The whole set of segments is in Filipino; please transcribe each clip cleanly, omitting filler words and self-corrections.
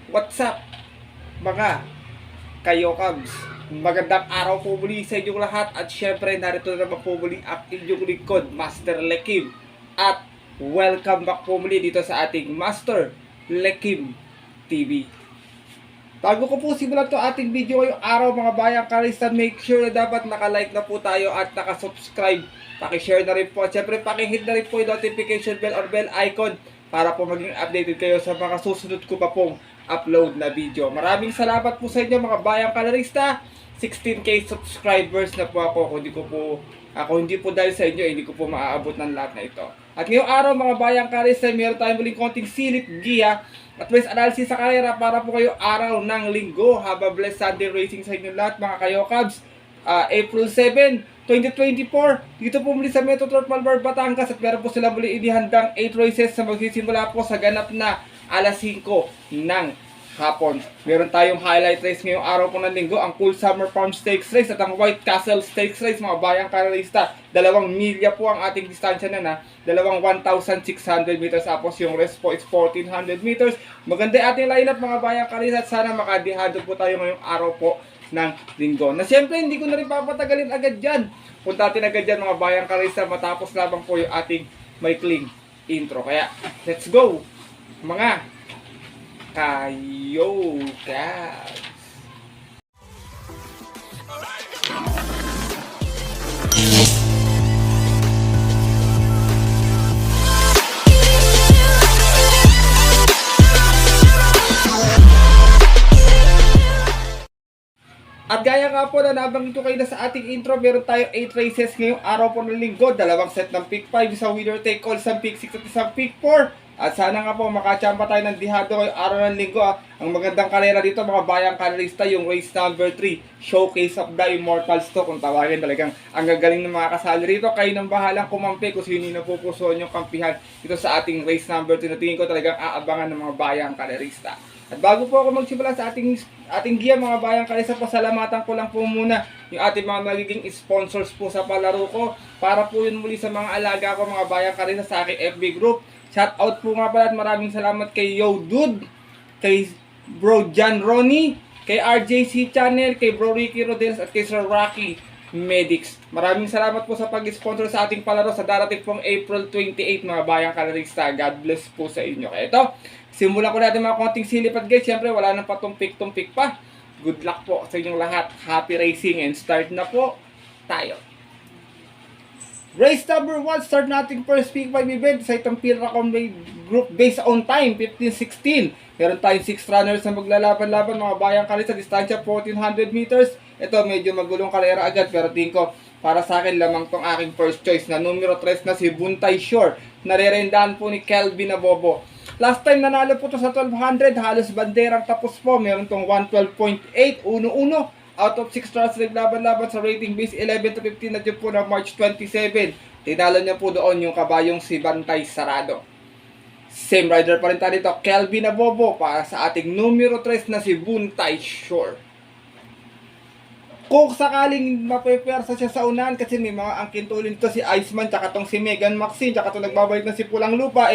What's up mga kayo Cubs? Magandang araw po muli sa inyong lahat at syempre narito na naman po muli ang inyong lingkod, Master Lekim. At welcome back po muli dito sa ating Master Lekim TV. Bago ko po simulan to ating video ngayong araw mga bayang karista, make sure na dapat naka-like na po tayo at naka-subscribe. Paki-share na rin po at syempre paki-hit na rin po yung notification bell or bell icon para po maging updated kayo sa mga susunod ko pa pong upload na video. Maraming salamat po sa inyo mga bayang kalarista. 16k subscribers na po ako. Hindi po dahil sa inyo, hindi ko po maaabot ng lahat na ito. At ngayong araw mga bayang kalarista, meron tayong muling konting silip giya at race analysis sa karera para po kayo araw ng linggo. Have a blessed Sunday racing sa inyo lahat mga kayo Cubs. April 7, 2024, dito po muli sa Metro North Malvar, Batangas at meron po sila muli inihandang 8 races na magsisimula po sa ganap na alas 5 ng hapon. Meron tayong highlight race ngayong araw po ng linggo, ang Cool Summer Farm Stakes Race at ang White Castle Stakes Race mga bayang karalista. 2 milya po ang ating distansya na 1,600 meters tapos yung rest po is 1,400 meters. Maganda ating lineup mga bayang karalista at sana makadihado po tayo ngayong araw po ng linggo. Na siyempre hindi ko na rin papatagalin agad dyan. Punta natin agad dyan mga bayang karalista matapos labang po yung ating maikling intro. Kaya let's go mga kayo guys. At gaya nga po na nabanggit ko kayo na sa ating intro, meron tayo 8 races ngayong araw po ng linggo. 2 set ng pick 5, isang winner take all, isang pick 6 at isang pick 4. At sana nga po makachamba tayo ng dihado ngayong araw ng linggo. Ang magandang karera dito mga bayang karerista, yung race number 3, Showcase of the Immortals to. Kung tawagin talagang ang gagaling ng mga kasali rito. Kayo nang bahalang kumampi kung sino yung napupusuan yung kampihan dito sa ating race number 3 na tingin ko talagang aabangan ng mga bayang karerista. At bago po ako magsimula sa ating giya mga bayang karista, pasalamatan ko lang po muna yung ating mga magiging sponsors po sa palaro ko para po yun muli sa mga alaga ko mga bayang karista sa aking FB group. Shout out po nga pala at maraming salamat kay Yo Dude, kay Bro John Ronnie, kay RJC Channel, kay Bro Ricky Rodeles at kay Sir Rocky Medics. Maraming salamat po sa pag-sponsor sa ating palaro sa darating pong April 28 mga bayang karista. God bless po sa inyo. Kaya ito, simulan ko natin mga konting silip at guys, siyempre wala nang patumpik-tumpik pa. Good luck po sa inyong lahat. Happy racing and start na po tayo. Race number 1, start natin first pick 5 event sa itong Pilracom group based on time, 15-16. Meron tayong 6 runners na maglalaban-laban mga bayang kalit sa distansya 1,400 meters. Ito medyo magulong karera agad pero tingin ko para sa akin lamang tong aking first choice na numero 3 na si Buntay Shore. Narerendaan po ni Kelvin Abobo. Last time nanalo po to sa 1,200, halos banderang tapos po. Meron tong 112.8, 1-1. Out of 6 runs naglaban-laban sa rating base 11-15 na dyan po na March 27. Tinalo niya po doon yung kabayong si Bantay Sarado. Same rider pa rin tayo dito, Kelvin Abobo para sa ating numero 3 na si Buntay Shore. Kung sakaling mapepersa siya sa unahan kasi may mga angkintulin to si Iceman tsaka tong si Megan Maxine tsaka tong nagbabalik na si Pulang Lupa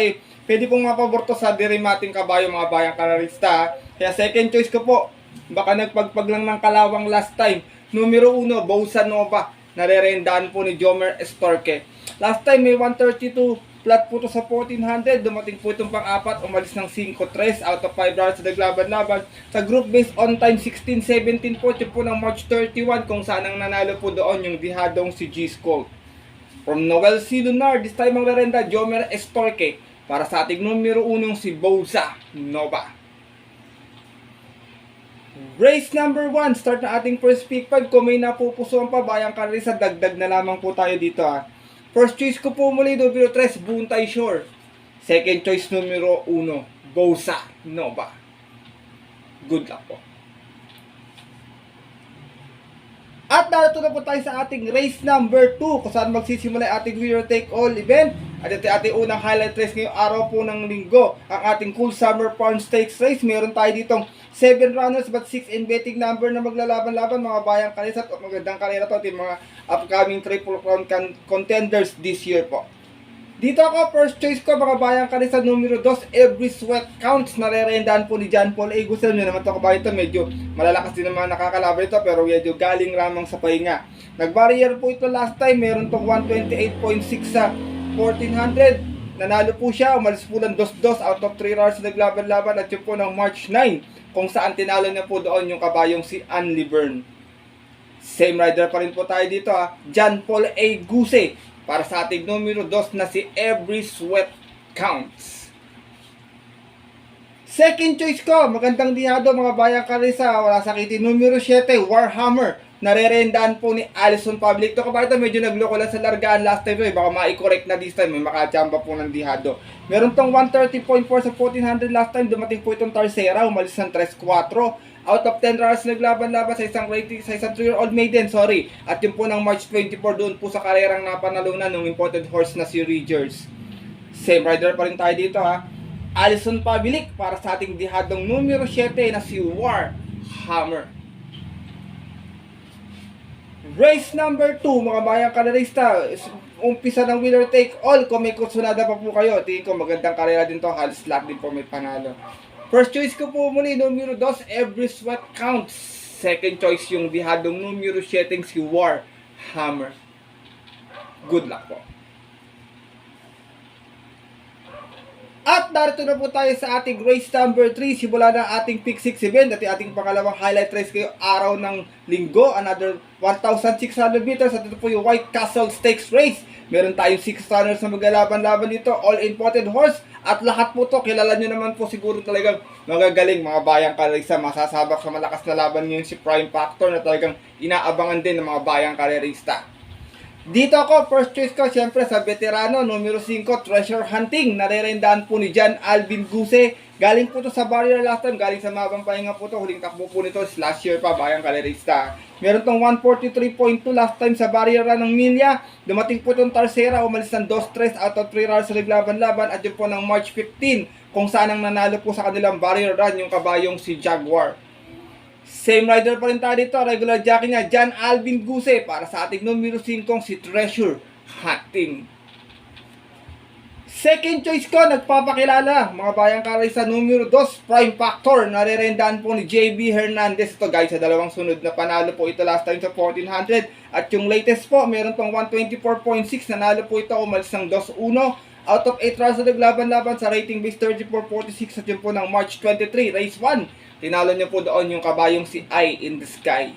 pwede pong mapaborto sa dirimating kabayo mga bayang kararista. Kaya second choice ko po, baka nagpagpag lang ng kalawang last time, numero 1 Bossa Nova, narerendaan po ni Jomer Estorque. Last time may 132 flat po to sa 1,400, dumating po itong pang-apat, umalis ng 5-3 out of 5 rounds sa naglaban-laban. Sa group based on time 16-17 po, ito po ng March 31 kung saan ang nanalo po doon yung dihadong si G-Skull. From Noel C. Lunar, this time ang larenda, Jomer Estorque para sa ating numero 1 si Bossa Nova. Race number 1, start na ating first pick 5. Kung may napupusuan pa bayang karisa, dagdag na lamang po tayo dito First choice ko po muli, numero 3, Buntay Shore. Second choice, numero 1, Bossa Nova. Good luck po. At narito na po tayo sa ating race number 2 kung saan magsisimula ating winner take all event. At ito ating unang highlight race ngayong araw po ng linggo. Ang ating Cool Summer Farm Stakes Race. Meron tayo ditong 7 runners but 6 in betting number na maglalaban-laban mga bayang karisat. At magandang karera to ating mga upcoming Triple Crown contenders this year po. Dito ako, first choice ko, mga bayang ka rin sa numero 2, Every Sweat Counts. Narerendahan po ni John Paul A. Gusto nyo naman ito kabayan ito, medyo malalakas din naman nakakalaban ito, pero medyo galing ramang sa pahinga. Nag-barrier po ito last time, meron tong 128.6 sa 1400. Nanalo po siya, umalis po ng 2-2 out of 3 rounds na naglaban-laban, at yun po ng March 9, kung saan tinalo niya po doon yung kabayong si Ann Livern. Same rider pa rin po tayo dito John Paul A. Guse para sa ating numero 2 na si Every Sweat Counts. Second choice ko, magandang dihado mga bayang karisa, wala sakitin, numero 7, Warhammer. Narerendahan po ni Alison Public. Ito kabayan ito, medyo nagloko lang sa largaan last time. Baka ma-correct na this time, may makachamba po ng dihado. Meron tong 130.4 sa 1400 last time. Dumating po itong Tarsera, umalis ng 3-4. Out of 10 rounds naglaban-laban sa isang rating, sa isang 3-year-old maiden, sorry. At yun po ng March 24 doon po sa karerang napanalunan ng imported horse na si Ridgers. Same rider pa rin tayo dito Alison Pabilik para sa ating dihadong numero 7 na si Warhammer. Race number 2, mga bayang kalarista. Umpisa ng winner take all. Kung may kursunada pa po kayo, tingin ko magandang karera din to. Halos lahat din po may panalo. First choice ko po muli, numero 2, Every Sweat Counts. Second choice yung dihadong numero 7 si Warhammer. Good luck po. At narito na po tayo sa ating race number 3. Simula na ating pick 6 event at ating pangalawang highlight race kayo araw ng linggo. Another 1,600 meters at ito po yung White Castle Stakes Race. Meron tayong 6 runners na maglalaban-laban dito. All imported horse. At lahat po to, kilala nyo naman po siguro talagang magagaling mga bayang karerista. Masasabak sa malakas na laban ngayon si Prime Factor na talagang inaabangan din ng mga bayang karerista. Dito ako, first choice ko, siyempre sa veterano, numero 5, Treasure Hunting. Narerendahan po ni John Alvin Guse. Galing po to sa barrier last time, galing sa mabang pahinga po to. Huling takbo po nito, last year pa, bayang karerista. Meron tong 143.2 last time sa barrier ng Milya. Dumating po itong Tarsera, umalis ng 2-3 out of 3 rounds sa naglaban-laban. At yun po ng March 15, kung saan ang nanalo po sa kanilang barrier run, yung kabayong si Jaguar. Same rider pa rin tayo dito, regular jockey niya, John Alvin Guse, para sa ating numero 5, si Treasure Hunting. Second choice ko, nagpapakilala, mga bayang karay sa numero 2, Prime Factor. Narerendahan po ni JB Hernandez. Ito guys, sa dalawang sunod na panalo po ito last time sa 1400. At yung latest po, meron tong 124.6, nanalo po ito, umalis ng 2-1. Out of 8 rounds na naglaban-laban sa rating base 34.46 at yun po ng March 23, race 1. Tinalo niya po doon yung kabayong si Eye in the Sky.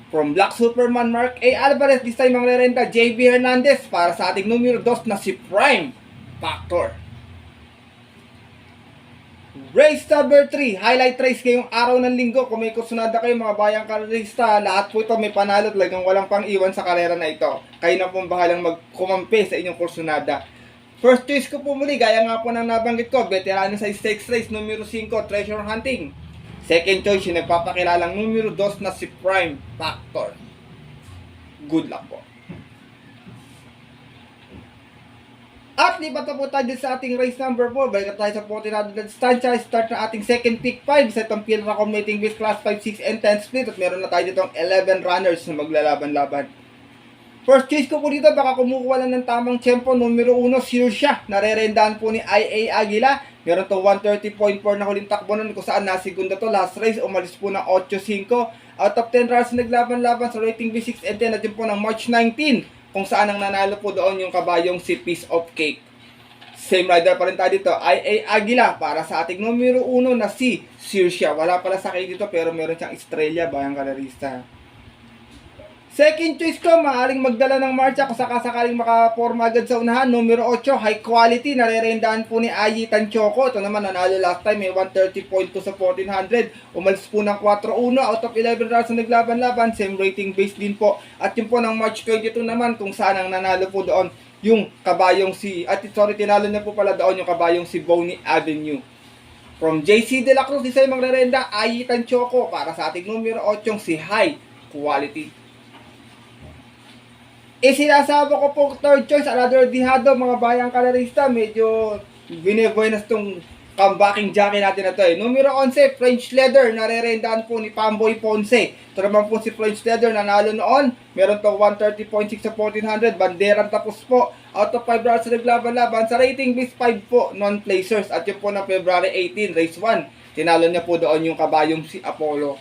From Black Superman Mark A. Alvarez, this time ang rerenta, JB Hernandez para sa ating numero 2 na si Prime Factor. Race number 3, highlight race ngayong araw ng linggo. Kung may kursunada kayo mga bayang karerista, lahat po ito may panalo, talagang walang pang iwan sa karera na ito. Kayo na pong bahalang magkumampi sa inyong kursunada. First choice ko po muli, gaya nga po ng nabanggit ko, veterano sa stakes race, numero 5, Treasure Hunting. Second choice, yung nagpapakilalang numero 2 na si Prime Factor. Good luck po. At lipat na po tayo sa ating race number 4. Balik tayo sa 1400 na distansya. Start na ating second pick 5 sa itong field na committing with class 5, 6, and 10 split. At meron na tayo dito 11 runners na maglalaban-laban. First choice ko po dito, baka kumukuha lang ng tamang tempo. Numero 1, Sirsha. Narerendahan po ni IA Aguila. Meron to 130.4 na huling takbo nun kung saan nasigunda to. Last race, umalis po ng 8-5. Out of 10 rounds naglaban-laban sa rating B6 and 10 at yun po ng March 19. Kung saan ang nanalo po doon yung kabayong si Piece of Cake. Same rider pa rin tayo dito, IA Aguila para sa ating numero 1 na si Sirsha. Wala pala sa kayo dito pero meron siyang estrella, bayang kalarista. Second choice ko, maaaring magdala ng marcha kung sakasakaling makaporma agad sa unahan. Numero 8, high quality, narerendahan po ni Ayi Tanchoco. Ito naman, nanalo last time, may 130.2 sa 1400. Umalis po ng 4-1, out of 11 rounds na naglaban-laban. Same rating base din po. At yun po ng March 22 naman, kung saan ang nanalo po doon yung kabayong si, tinalo na po pala doon yung kabayong si Bonnie Avenue. From JC De La Cruz, isa yung magrerenda, Ayi Tanchoco, para sa ating numero 8, si high quality. Sinasama ko po third choice, another dihado, mga bayang kalarista. Medyo binebuenas tong comebacking jockey natin na to eh. Numero 11, French Leather, narerendahan po ni Pamboy Ponce. Ito naman po si French Leather, nanalo noon. Meron to 130.6 sa 1400, banderang tapos po. Out of 5 rounds sa naglaban-laban. Sa rating base 5 po, non-placers. At yun po na February 18, race 1. Tinalo niya po doon yung kabayong si Apollo.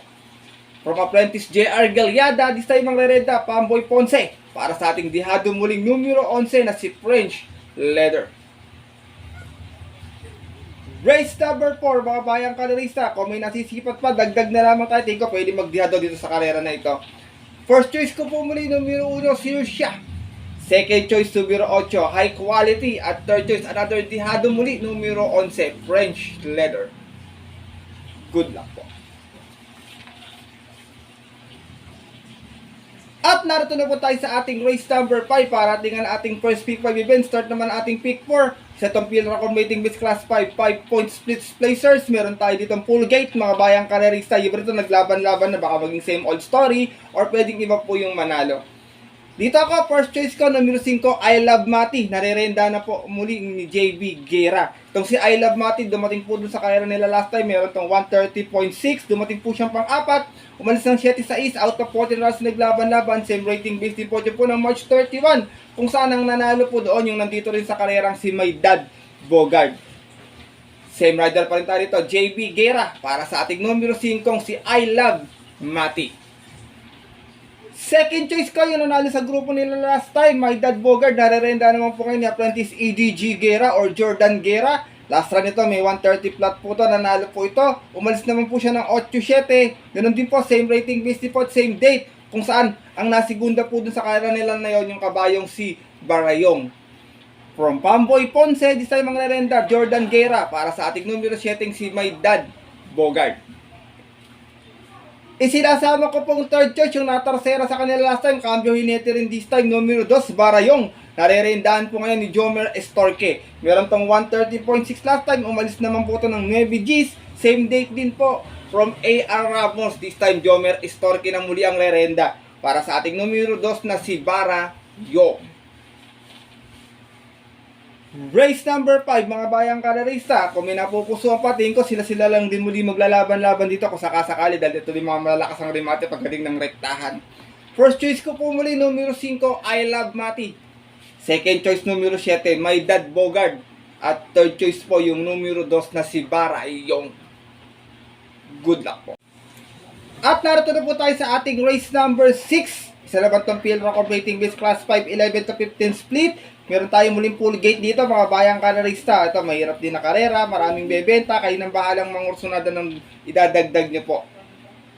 From apprentice J.R. Galyada, this time ang rerenda, Pamboy Ponce. Para sa ating dihado muling numero 11 na si French Leather. Race number 4, mga bayang kalerista. Kung may nasisipat pa, dagdag na lamang tayo. Tingko, pwede magdihado dito sa karera na ito. First choice ko po muli, numero 1, Sirusha. Second choice, numero 8, High Quality. At third choice, another dihado muli, numero 11, French Leather. Good luck po. At narito na po tayo sa ating race number 5 para tingnan ating first pick 5 event. Start naman ating pick 4. Sa itong Pilra Combating Base Class 5, 5-point split placers. Meron tayo ditong full gate, mga bayang karerista. Yung ito naglaban-laban na baka maging same old story or pwedeng iba po yung manalo. Dito ako, first choice ko, numero 5, I Love Mati. Narerenda na po muli ni JB Guerra. Itong si I Love Mati, dumating po dun sa karera nila last time. Meron itong 130.6. Dumating po siyang pang-apat. Umalis ng 7-6 out of 14 rounds naglaban-laban. Same rating base din po dyan po ng March 31. Kung saan ang nanalo po doon yung nandito rin sa karerang si My Dad Bogard. Same rider pa rin tayo dito, JB Guerra. Para sa ating numero 5, si I Love Mati. Second choice ko, yung nanalo sa grupo nila last time, My Dad Bogard. Narerenda naman po kayo ni apprentice EDG Guerra or Jordan Guerra. Last run ito, may 130 flat po ito. Nanalo po ito. Umalis naman po siya ng 8-7. Ganun din po, same rating base din po at same date. Kung saan, ang nasigunda po dun sa karera nila na yon yung kabayong si Barayong. From Pamboy Ponce, this time ang narerenda, Jordan Guerra. Para sa ating numero 7, si My Dad Bogard. Isinasama ko pong third choice, yung natarsera sa kanila last time. Cambio Hinete rin this time, numero 2, Barayong. Narerendahan po ngayon ni Jomer Estorque. Meron tong 130.6 last time. Umalis naman po ito ng 9 Gs. Same date din po. From A.R. Ramos, this time Jomer Estorque na muli ang rerenda. Para sa ating numero 2 na si Barayong. Race number 5, mga bayang karerista. Kung may napupusuan pa, tingin ko sila lang din muli maglalaban-laban dito kung sakasakali dahil ito din mga malalakas ang remate pagdating ng rektahan. First choice ko po muli, numero 5, I Love Mati. Second choice, numero 7, My Dad Bogard. At third choice po, yung numero 2 na si Barayong. Good luck po. At narito na po tayo sa ating race number 6. Isa naman itong Pilra Combating Base Class 5, 11 to 15 split. Meron tayong muling full gate dito, mga bayang karerista. Ito, mahirap din na karera, maraming bebenta. Kayo nang bahalang mangursunada ng idadagdag nyo po.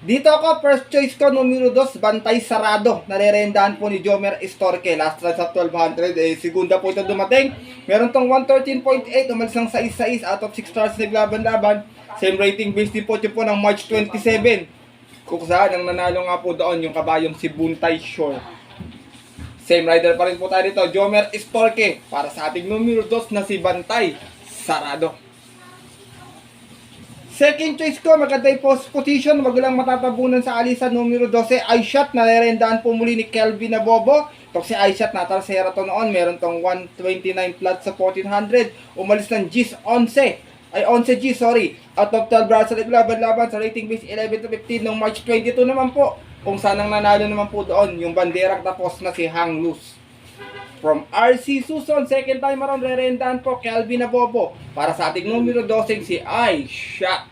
Dito ako, first choice ko, numero 2, Bantay Sarado. Narerendahan po ni Jomer Estorque. Last run sa 1200, segunda po ito dumating. Meron tong 113.8, umalis ng 6-6 out of 6 stars naglaban-laban. Same rating base din po ito po ng March 27. Kung saan, ang nanalo nga po doon, yung kabayong si Buntay Shore. Same rider pa rin po tayo dito, Jomer Estorque. Para sa ating numero 2 na si Bantay Sarado. Second choice ko, maganda yung post position. Wag lang matatabunan sa alisan, numero 12, iShot. Narerendahan po muli ni Kelvin Nabobo. Ito si iShot, natarsera to noon. Meron tong 129 flat sa 1400. Umalis ng G's 11. Ay, 11G, sorry. Out of 12 rounds sa naglaban-laban sa rating base 11 to 15 noong March 22 naman po. Kung saan ang nanalo naman po doon, yung banderang tapos na si Hang Luz. From RC Suson, second time around, rerendahan po, Kelvin Nabobo. Para sa ating numero 12, si iShot.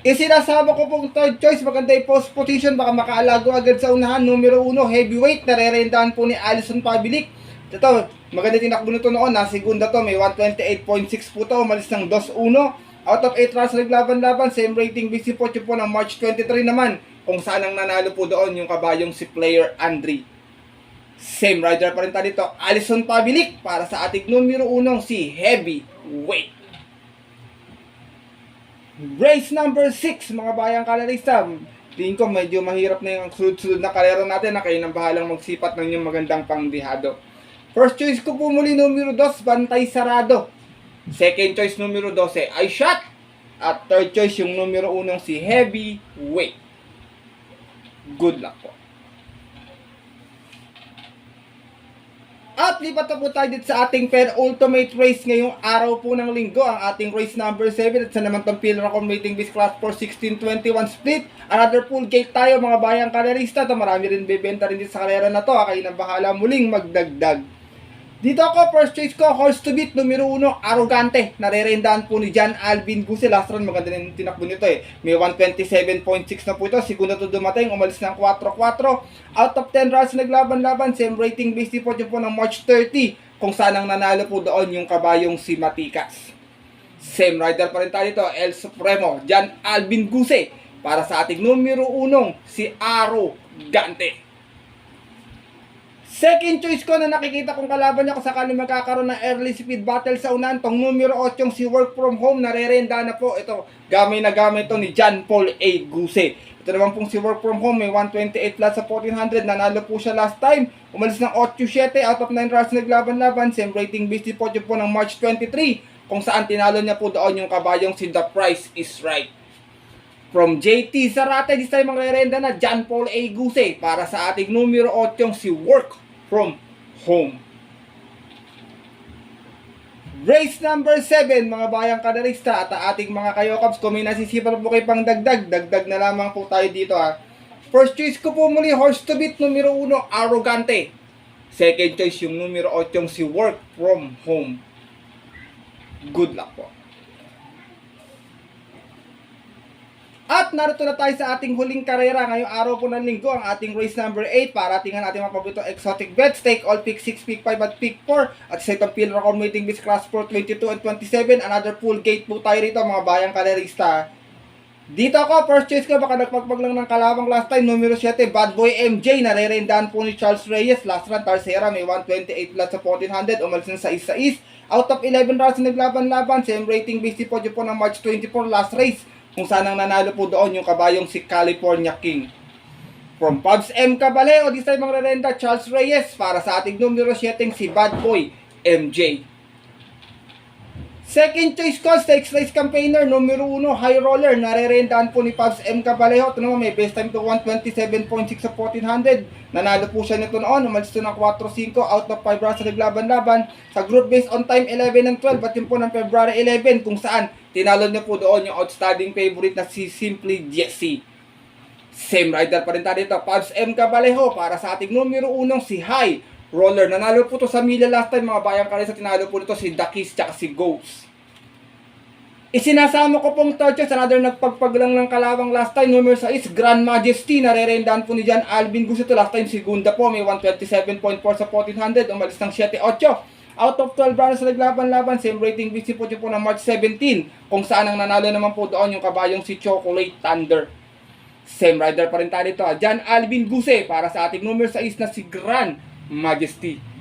Isinasama ko pong third choice, maganda yung post position, baka makaalago agad sa unahan. Numero 1, heavyweight, narerendahan po ni Alison Pabilik. Ito, maganda tinakbo nito noon, segunda to, may 128.6 po to, umalis ng 2-1. Out of 8 rounds naglaban-laban, same rating base po ng March 23 naman. Kung saan ang nanalo po doon, yung kabayong si Player Andre. Same rider pa rin tayo dito, Alison Pabilik. Para sa ating numero 1, si Heavyweight. Race number 6, mga bayang kalarista. Tingin ko medyo mahirap na yung sunod-sunod na karera natin na kayo nang bahalang magsipat ng yung magandang pangbihado. First choice ko po muli, numero 2, Bantay Sarado. Second choice, numero 12, iShot. At third choice, yung numero 1, si Heavyweight. Good luck po. At lipat na po tayo dito sa ating ultimate race ngayong araw po ng linggo, ang ating race number 7 at sa naman itong Pillar Commuting Beast Class for 1621 split. Another full gate tayo mga bayang kalerista. Marami rin bibenta rin dito sa kalera na to, kayo nang bahala muling magdagdag. Dito ako, first choice ko, horse to beat, numero 1, Arrogante. Narerendahan po ni John Alvin Guse. Last run, maganda rin tinakbo nito eh. May 127.6 na po ito. Segunda to dumating, umalis ng 4-4. Out of 10 runs naglaban-laban. Same rating based po dyan po ng March 30. Kung saan ang nanalo po doon yung kabayong si Matikas. Same rider pa rin tayo dito, El Supremo, John Alvin Guse. Para sa ating numero 1, si Arrogante. Second choice ko na nakikita kong kalaban niya kung sakali magkakaroon ng early speed battle sa unan, tong numero 8 si Work From Home, narerenda na po ito. Gamay na gamay ito ni John Paul A. Guse. Ito naman pong si Work From Home, may 128 plus sa 1400, nanalo po siya last time. Umalis ng 8-7 out of 9 runs naglaban-laban, same rating based po po ng March 23, kung saan tinalo niya po doon yung kabayong si The Price Is Right. From JT Zarate, this time magre-renda na John Paul A. Guse para sa ating numero 8 si Work From Home. Race number 7 mga bayang kadarista at ating mga kayokabs, kung may nasisipan po kayo pang dagdag na lamang po tayo dito ha. First choice ko po muli, horse to beat, numero 1, Arrogante. Second choice yung numero 8 si Work From Home. Good luck po. At narito na tayo sa ating huling karera ngayong araw po ng linggo, ang ating race number 8 para tingnan natin mga paborito exotic bets. Take all, pick 6, pick 5 at pick 4. At sa itong Pillar Commuting Beast Class for 22 and 27, another full gate po tayo rito mga bayang kalerista. Dito ako, first choice ko, baka nagpagpag lang ng kalabang last time, numero 7, Bad Boy MJ. Narerendahan po ni Charles Reyes. Last run, Tarsera, may 128 plus sa 1400, umalis ng 6-6. Out of 11 runs naglaban-laban, same rating based po ng March 24 last race, kung saan ang nanalo po doon yung kabayong si California King. From Pubs M. Caballero, this time ang rerenda Charles Reyes para sa ating numero 7 si Bad Boy MJ. Second choice ko, stakes race campaigner, numero 1, High Roller. Narerendahan po ni Pubs M. Caballero. Ito naman may best time to 127.6 sa 1400. Nanalo po siya nito noon, umalis ito ng 4-5, out of 5 runs sa naglaban-laban. Sa group based on time 11 and 12, at yun po ng February 11, kung saan tinalo niya po doon yung outstanding favorite na si Simply Jesse. Same rider pa rin tayo dito, Pubs M. Caballero para sa ating numero 1 si High Roller. Nanalo po to sa Mila last time mga bayang kalis, at tinalo po nito si The Kiss tsaka si Ghost. Isinasama ko pong third choice, another nagpagpag lang ng kalawang last time, numero 6, Grand Majesty. Narerendahan po ni John Alvin Guse ito last time, segunda po, may 127.4 sa 1400, umalis ng 7-8. Out of 12 runs sa naglaban-laban, same rating visit po ng March 17, kung saan ang nanalo naman po doon yung kabayong si Chocolate Thunder. Same rider pa rin tayo dito, John Alvin Guse para sa ating numero 6 na si Grand Majesty.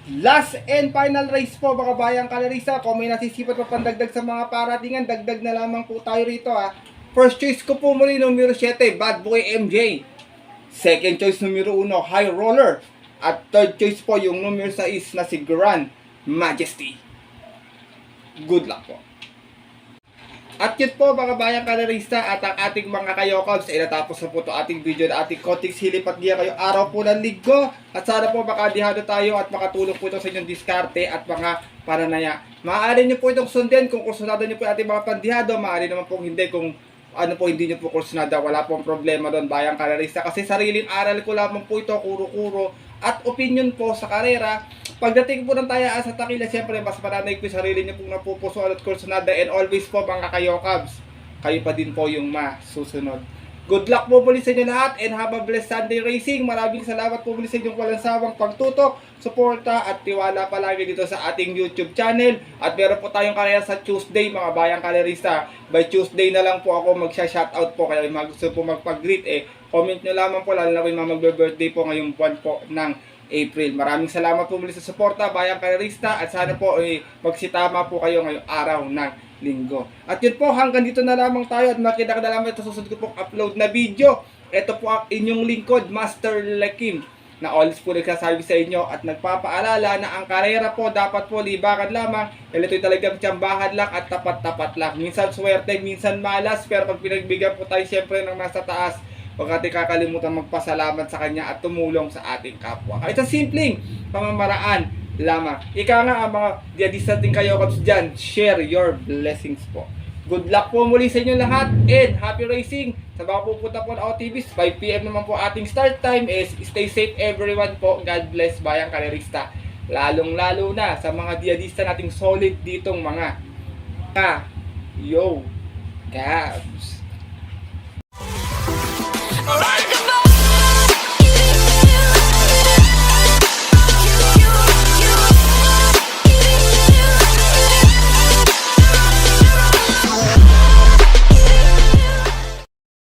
Last and final race po mga bayang kalerisa. Kung may nasisipat pa pandagdag sa mga paratingan, dagdag na lamang po tayo rito ha. First choice ko po muli numero 7, Bad Boy MJ. Second choice numero 1, High Roller. At third choice po yung numero 6 na si Grand Majesty. Good luck po. At yun po mga bayang kalerista at ang ating mga kayokabs, ay natapos na po ito ating video na ating konting silip at giya kayo araw po ng linggo. At sana po makadihado tayo at makatulong po ito sa inyong diskarte at mga pananaya. Maaari nyo po itong sundin kung kursunado nyo po ating mga pandihado. Maaari naman po hindi kung ano po hindi nyo po kursunada. Wala pong problema doon bayang kalerista. Kasi sariling aral ko lamang po ito, kuro-kuro at opinion po sa karera. Pagdating po ng tayaan sa takila, siyempre mas mananay ko yung sarili niyo pong napupuso at kursunada, and always po mga kayokabs, kayo pa din po yung masusunod. Good luck po muli sa inyo lahat and have a blessed Sunday racing. Maraming salamat po muli sa inyong walang sawang pagtutok, suporta at tiwala palagi dito sa ating YouTube channel. At meron po tayong karera sa Tuesday mga bayang kalerista. By Tuesday na lang po ako magsha-shoutout po, kaya gusto po magpag-greet comment nyo lamang po, lalo na po yung magbe-birthday po ngayong buwan po ng April. Maraming salamat po muli sa suporta bayang kalerista, at sana po magsitama po kayo ngayong araw ng linggo. At yun po, hanggang dito na lamang tayo at makita ka na lamang ito susunod ko pong upload na video. Ito po ang inyong lingkod, Master Lakim, na always po nagsasabi sa inyo at nagpapaalala na ang karera po dapat po libakan lamang. Ito'y talagang tiyambahan lang at tapat-tapat lang. Minsan swerte, minsan malas, pero pag pinagbigyan po tayo siyempre ng nasa taas, huwag natin kakalimutan magpasalamat sa kanya at tumulong sa ating kapwa. Kahit sa simpleng pamamaraan lamang. Ika nga ang mga diadista din kayo kaps dyan, share your blessings po. Good luck po muli sa inyo lahat and happy racing sa mga pupunta po ng OTVs. 5 PM naman po ating start time is stay safe everyone po. God bless bayang kalerista. Lalong lalo na sa mga diadista nating solid ditong mga yo Gabs.